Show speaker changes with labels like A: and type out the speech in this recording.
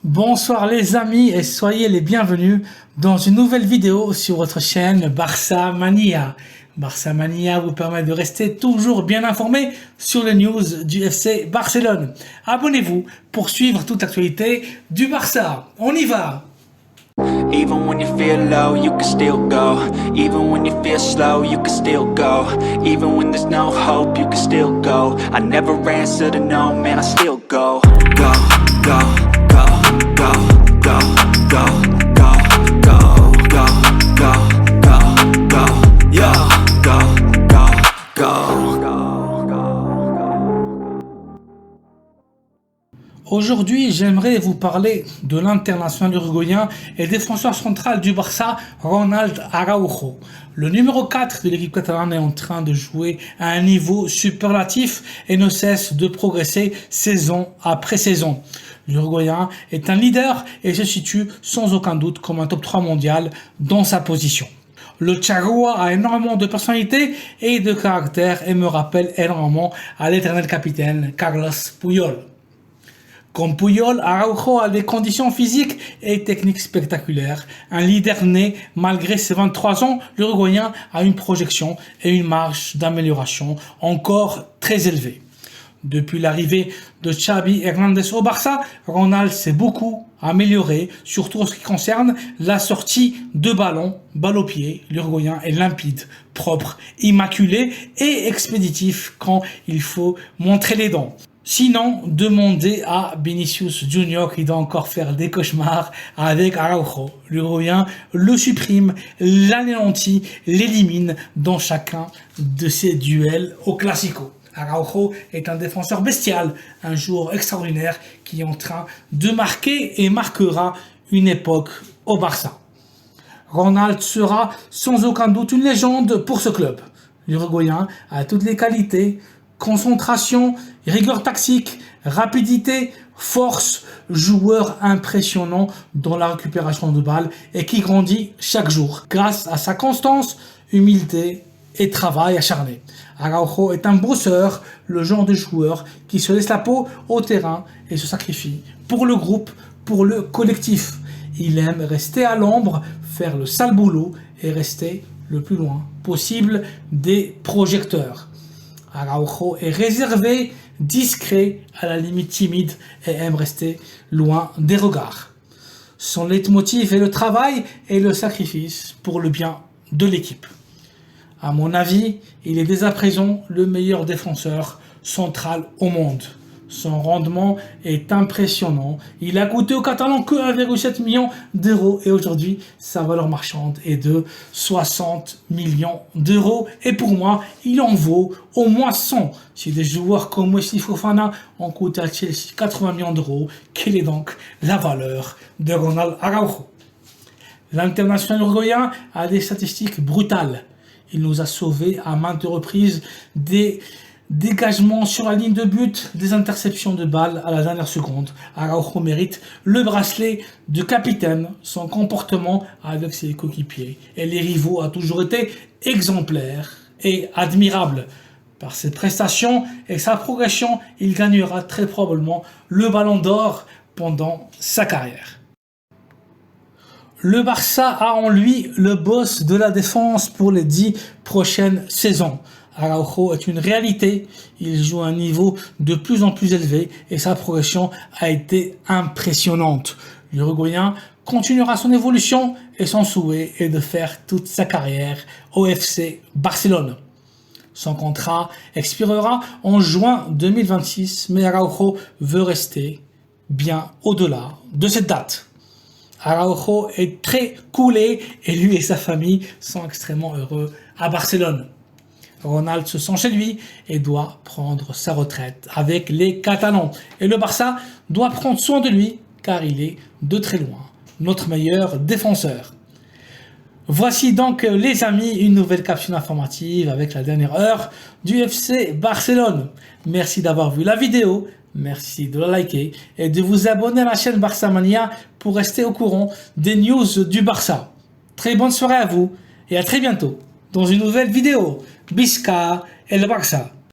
A: Bonsoir les amis et soyez les bienvenus dans une nouvelle vidéo sur votre chaîne Barça Mania. Barça Mania vous permet de rester toujours bien informé sur les news du FC Barcelone. Abonnez-vous pour suivre toute l'actualité du Barça. On y va!
B: Even when you feel low, you can still go. Even when you feel slow, you can still go. Even when there's no hope, you can still go. I never answer to no, man, I still go. Go, go, go, go, go, go, go, go, go, go, go, go, yo, go, go, go, go.
A: Aujourd'hui, j'aimerais vous parler de l'international uruguayen et défenseur central du Barça, Ronald Araujo. Le numéro 4 de l'équipe catalane est en train de jouer à un niveau superlatif et ne cesse de progresser saison après saison. L'Uruguayen est un leader et se situe sans aucun doute comme un top 3 mondial dans sa position. Le Charrúa a énormément de personnalité et de caractère et me rappelle énormément à l'éternel capitaine Carlos Puyol. Comme Puyol, Araujo a des conditions physiques et techniques spectaculaires. Un leader né, malgré ses 23 ans, l'Uruguayen a une projection et une marge d'amélioration encore très élevée. Depuis l'arrivée de Xavi Hernandez au Barça, Ronald s'est beaucoup amélioré, surtout en ce qui concerne la sortie de ballon, balle au pied. L'Uruguayen est limpide, propre, immaculé et expéditif quand il faut montrer les dents. Sinon, demandez à Vinicius Junior qui doit encore faire des cauchemars avec Araujo. L'Uruguayen le supprime, l'anéantit, l'élimine dans chacun de ses duels au Classico. Araujo est un défenseur bestial, un joueur extraordinaire qui est en train de marquer et marquera une époque au Barça. Ronald sera sans aucun doute une légende pour ce club. L'Uruguayen a toutes les qualités: concentration, rigueur tactique, rapidité, force, joueur impressionnant dans la récupération de balles et qui grandit chaque jour grâce à sa constance, humilité et travail acharné. Araujo est un bosseur, le genre de joueur qui se laisse la peau au terrain et se sacrifie pour le groupe, pour le collectif. Il aime rester à l'ombre, faire le sale boulot et rester le plus loin possible des projecteurs. Araujo est réservé, discret, à la limite timide et aime rester loin des regards. Son leitmotiv est le travail et le sacrifice pour le bien de l'équipe. À mon avis, il est dès à présent le meilleur défenseur central au monde. Son rendement est impressionnant. Il a coûté aux Catalans que 1,7 million d'euros et aujourd'hui, sa valeur marchande est de 60 millions d'euros. Et pour moi, il en vaut au moins 100. Si des joueurs comme Wesley Fofana ont coûté à Chelsea 80 millions d'euros, quelle est donc la valeur de Ronald Araujo? L'international uruguayen a des statistiques brutales. Il nous a sauvés à maintes reprises des dégagements sur la ligne de but, des interceptions de balles à la dernière seconde. Araujo mérite le bracelet de capitaine. Son comportement avec ses coéquipiers et les rivaux a toujours été exemplaire et admirable. Par ses prestations et sa progression, il gagnera très probablement le Ballon d'Or pendant sa carrière. Le Barça a en lui le boss de la défense pour les 10 prochaines saisons. Araujo est une réalité, il joue à un niveau de plus en plus élevé et sa progression a été impressionnante. L'Uruguayen continuera son évolution et son souhait est de faire toute sa carrière au FC Barcelone. Son contrat expirera en juin 2026, mais Araujo veut rester bien au-delà de cette date. Araujo est très coolé et lui et sa famille sont extrêmement heureux à Barcelone. Ronald se sent chez lui et doit prendre sa retraite avec les Catalans. Et le Barça doit prendre soin de lui car il est de très loin notre meilleur défenseur. Voici donc les amis une nouvelle capsule informative avec la dernière heure du FC Barcelone. Merci d'avoir vu la vidéo. Merci de la liker et de vous abonner à la chaîne Barça Mania pour rester au courant des news du Barça. Très bonne soirée à vous et à très bientôt dans une nouvelle vidéo. Visca el Barça!